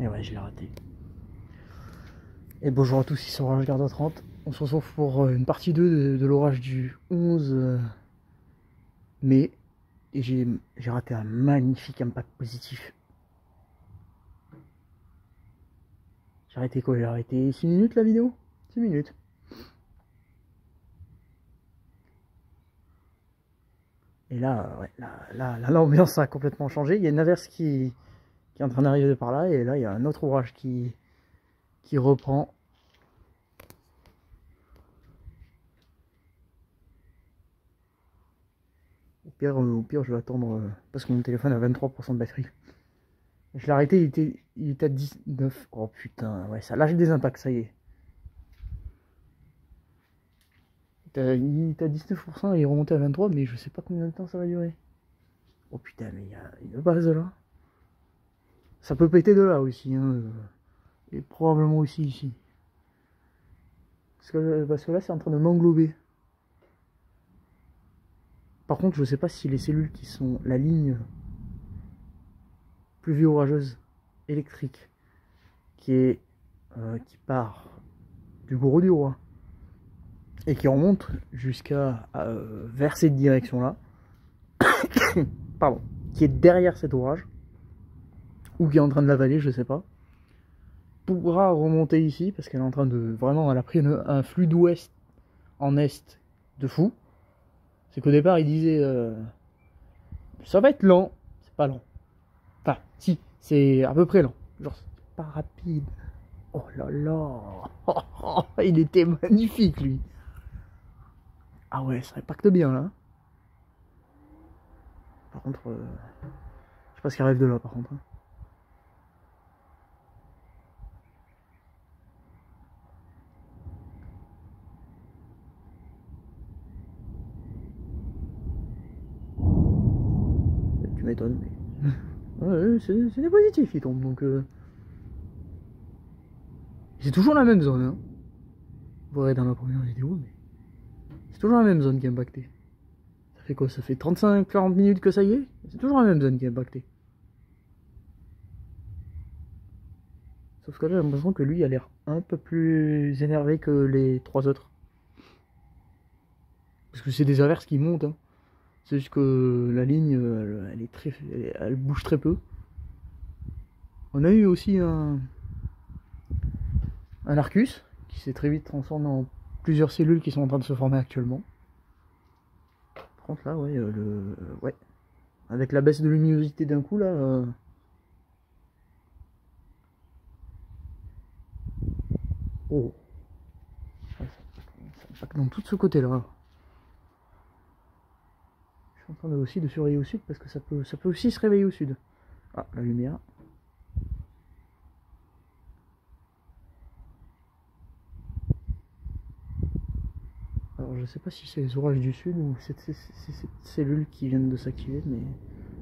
Et ouais, je l'ai raté. Et bonjour à tous, ici sur Orage Garde 30. On se retrouve pour une partie 2 de l'orage du 11 mai. Et j'ai raté un magnifique impact positif. J'ai arrêté quoi? J'ai arrêté 6 minutes la vidéo? 6 minutes. Et là, ouais, là l'ambiance a complètement changé. Il y a une averse qui est en train d'arriver par là. Et là, il y a un autre orage qui reprend. Au pire, je vais attendre parce que mon téléphone a 23% de batterie. Je l'ai arrêté, il était à 19. Oh putain, ouais, ça lâche des impacts, ça y est. Il était à 19% et il est remonté à 23, mais je sais pas combien de temps ça va durer. Oh putain, mais il y a une base là. Ça peut péter de là aussi, hein. Et probablement aussi ici. Parce que là, c'est en train de m'englober. Par contre, je sais pas si les cellules qui sont la ligne pluvio orageuse électrique qui part du Gros du Roi et qui remonte jusqu'à vers cette direction là, pardon, qui est derrière cet orage ou qui est en train de l'avaler, je sais pas, pourra remonter ici parce qu'elle est en train de vraiment, elle a pris un flux d'ouest en est de fou. C'est qu'au départ il disait ça va être lent, c'est pas lent, enfin si, c'est à peu près lent, genre c'est pas rapide. Oh là là, il était magnifique lui. Ah ouais, ça impacte bien là. Par contre, je sais pas ce qui arrive de là par contre. Tu m'étonnes, mais ouais, c'est des positifs qui tombent donc. C'est toujours la même zone, hein. Vous verrez dans la première vidéo, mais c'est toujours la même zone qui est impactée. Ça fait quoi? Ça fait 35-40 minutes que ça y est? C'est toujours la même zone qui est impactée. Sauf que là, j'ai l'impression que lui a l'air un peu plus énervé que les trois autres. Parce que c'est des averses qui montent, hein. C'est juste que la ligne, elle bouge très peu. On a eu aussi un Arcus qui s'est très vite transformé en plusieurs cellules qui sont en train de se former actuellement. Par contre là, ouais, ouais, avec la baisse de luminosité d'un coup là, oh, ça impacte dans tout ce côté là. Je suis en train aussi de surveiller au sud parce que ça peut aussi se réveiller au sud. Ah, la lumière. Alors je sais pas si c'est les orages du sud ou c'est cette cellule qui viennent de s'activer, mais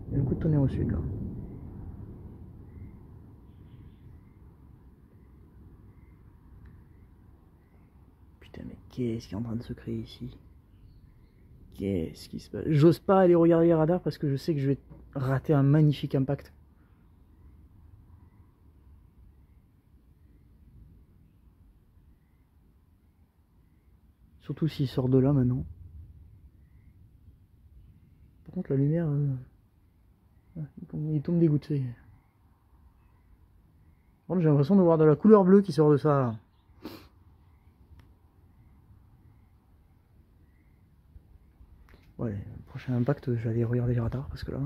il y a un coup de tonnerre au sud là. Putain, mais qu'est-ce qui est en train de se créer ici? Qu'est-ce qui se passe? J'ose pas aller regarder les radars parce que je sais que je vais rater un magnifique impact. Surtout s'il sort de là maintenant. Par contre la lumière, il tombe des gouttes. J'ai l'impression de voir de la couleur bleue qui sort de ça là. Ouais, le prochain impact, je vais aller regarder les radars parce que là,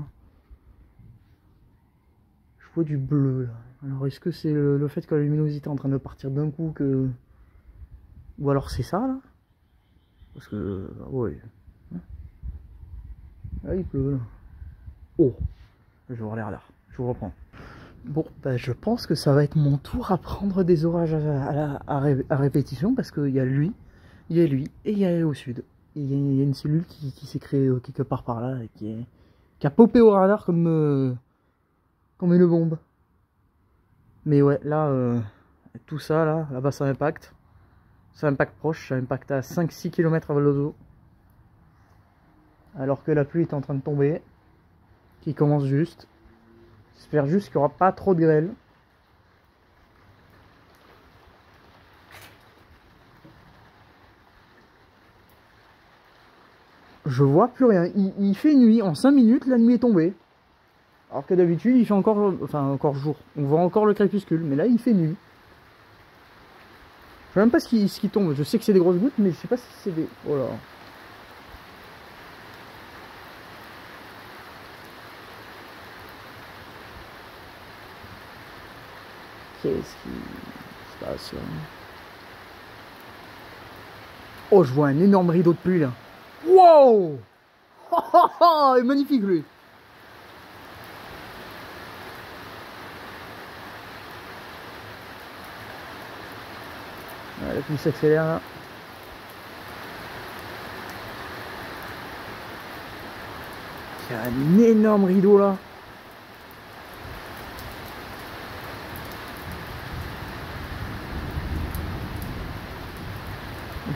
je vois du bleu là. Alors est-ce que c'est le fait que la luminosité est en train de partir d'un coup que... Ou alors c'est ça là? Parce que... ouais. Ah, il pleut là. Oh, je vais voir les radars. Je vous reprends. Bon, bah, je pense que ça va être mon tour à prendre des orages à répétition parce qu'il y a lui, il y a lui et il y a au sud. Il y a une cellule qui s'est créée quelque part par là et qui a popé au radar comme une bombe. Mais ouais, là, tout ça là-bas ça impacte. Ça impacte proche, ça impacte à 5-6 km à Valozo. Alors que la pluie est en train de tomber, qui commence juste. J'espère juste qu'il n'y aura pas trop de grêle. je vois plus rien. Il fait nuit, en 5 minutes, la nuit est tombée. Alors que d'habitude, il fait encore, enfin, encore jour. On voit encore le crépuscule, mais là, il fait nuit. Je sais même pas ce qui tombe. Je sais que c'est des grosses gouttes, mais je sais pas si c'est des... Oh là. Qu'est-ce qui se passe là? Oh, je vois un énorme rideau de pluie là. Wow! Oh, oh, oh, il est magnifique lui. Ouais, la pluie s'accélère là. Il y a un énorme rideau là.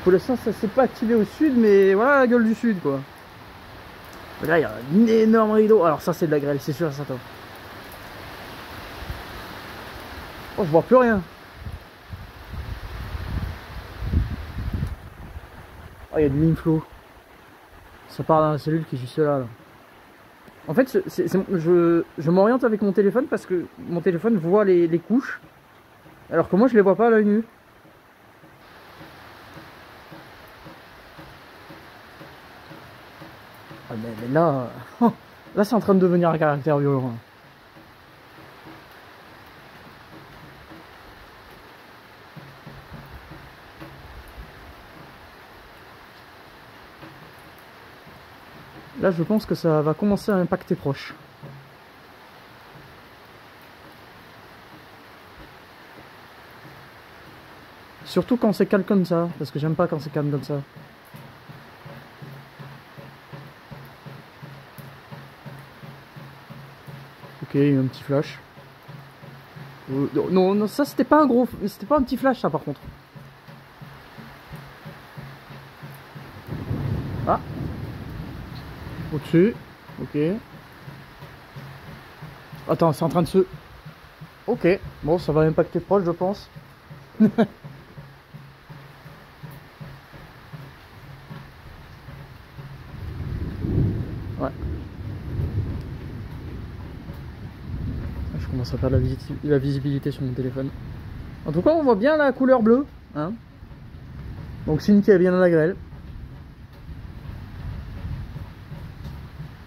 Pour l'instant, ça s'est pas activé au sud, mais voilà la gueule du sud quoi. Mais là, il y a un énorme rideau. Alors, ça, c'est de la grêle, c'est sûr, ça tombe. Oh, je vois plus rien. Oh, il y a du inflow. Ça part dans la cellule qui est juste là. En fait, je m'oriente avec mon téléphone parce que mon téléphone voit les couches, alors que moi, je les vois pas à l'œil nu. Ah, mais là, là c'est en train de devenir un caractère violent. Là, je pense que ça va commencer à impacter proche. Surtout quand c'est calme comme ça, parce que j'aime pas quand c'est calme comme ça. Ok, il y a eu un petit flash. Non, non, ça c'était pas un gros, c'était pas un petit flash ça par contre. Ah, au-dessus, ok. Attends, c'est en train de se... Ok, bon, ça va impacter proche, je pense. Ouais. Je commence à perdre la visibilité sur mon téléphone. En tout cas, on voit bien la couleur bleue. Hein, donc, signe qu'il y a bien de la grêle.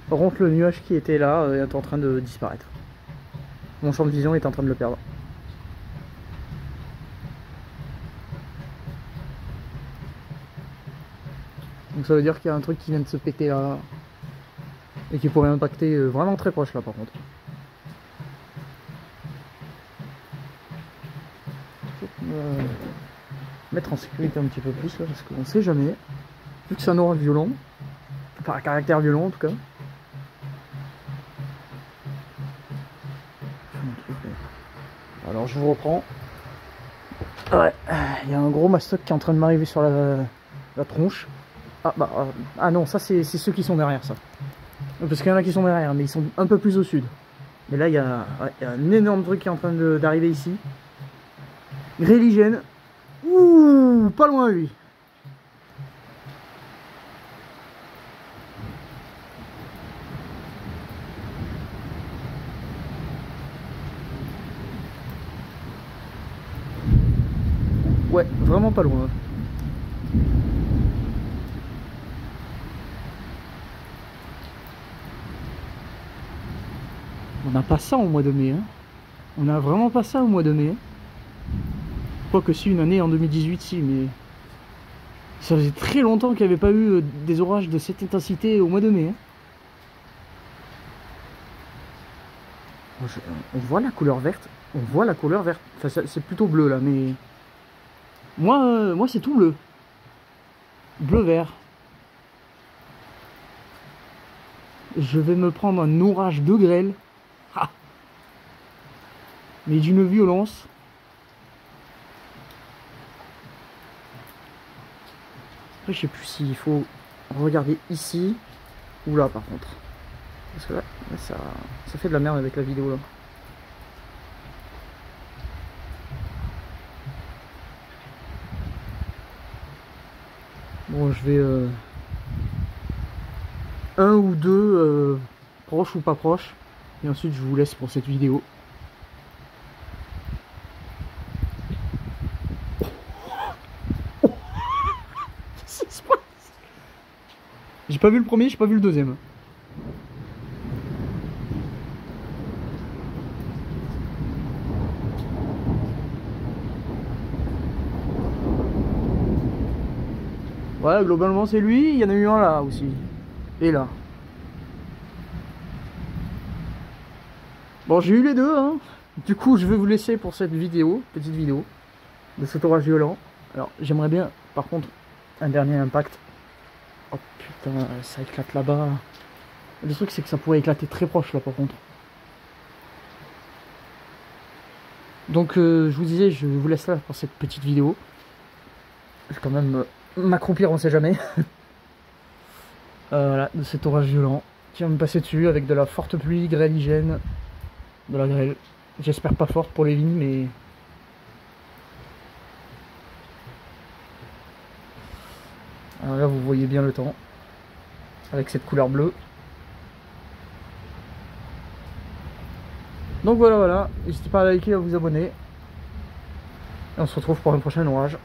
Par contre, le nuage qui était là est en train de disparaître. Mon champ de vision est en train de le perdre. Donc ça veut dire qu'il y a un truc qui vient de se péter là. Et qui pourrait impacter vraiment très proche là par contre. Mettre en sécurité un petit peu plus là, parce qu'on sait jamais. Vu que c'est un orage violent. Enfin, un caractère violent en tout cas. Alors je vous reprends. Ouais, il y a un gros mastoc qui est en train de m'arriver sur la tronche. Ah bah ah non, ça c'est ceux qui sont derrière ça. Parce qu'il y en a qui sont derrière, mais ils sont un peu plus au sud. Mais là il y a un énorme truc qui est en train d'arriver ici. Gréligène. Ouh, pas loin lui. Ouais, vraiment pas loin. On n'a pas ça au mois de mai. Hein. On n'a vraiment pas ça au mois de mai. Quoique si, une année en 2018, si, mais... Ça faisait très longtemps qu'il n'y avait pas eu des orages de cette intensité au mois de mai. Hein. On voit la couleur verte. On voit la couleur verte. Enfin, c'est plutôt bleu là, mais... Moi c'est tout bleu. Bleu-vert. Je vais me prendre un orage de grêle. Ah. Mais d'une violence. Après, je sais plus s'il faut regarder ici ou là par contre. Parce que là ça fait de la merde avec la vidéo là. Bon, je vais un ou deux proches ou pas proches. Et ensuite je vous laisse pour cette vidéo. J'ai pas vu le premier, j'ai pas vu le deuxième. Ouais, globalement c'est lui, il y en a eu un là aussi. Et là. Bon, j'ai eu les deux, hein. Du coup, je vais vous laisser pour cette vidéo, petite vidéo, de cet orage violent. Alors, j'aimerais bien, par contre, un dernier impact. Oh putain, ça éclate là-bas. Le truc, c'est que ça pourrait éclater très proche là, par contre. Donc, je vous disais, je vous laisse là pour cette petite vidéo. Je vais quand même m'accroupir, on sait jamais. Voilà, de cet orage violent qui va me passer dessus avec de la forte pluie grêligène. De la grêle. J'espère pas forte pour les vignes, mais... Alors là, vous voyez bien le temps. Avec cette couleur bleue. Donc voilà, voilà. N'hésitez pas à liker et à vous abonner. Et on se retrouve pour un prochain orage.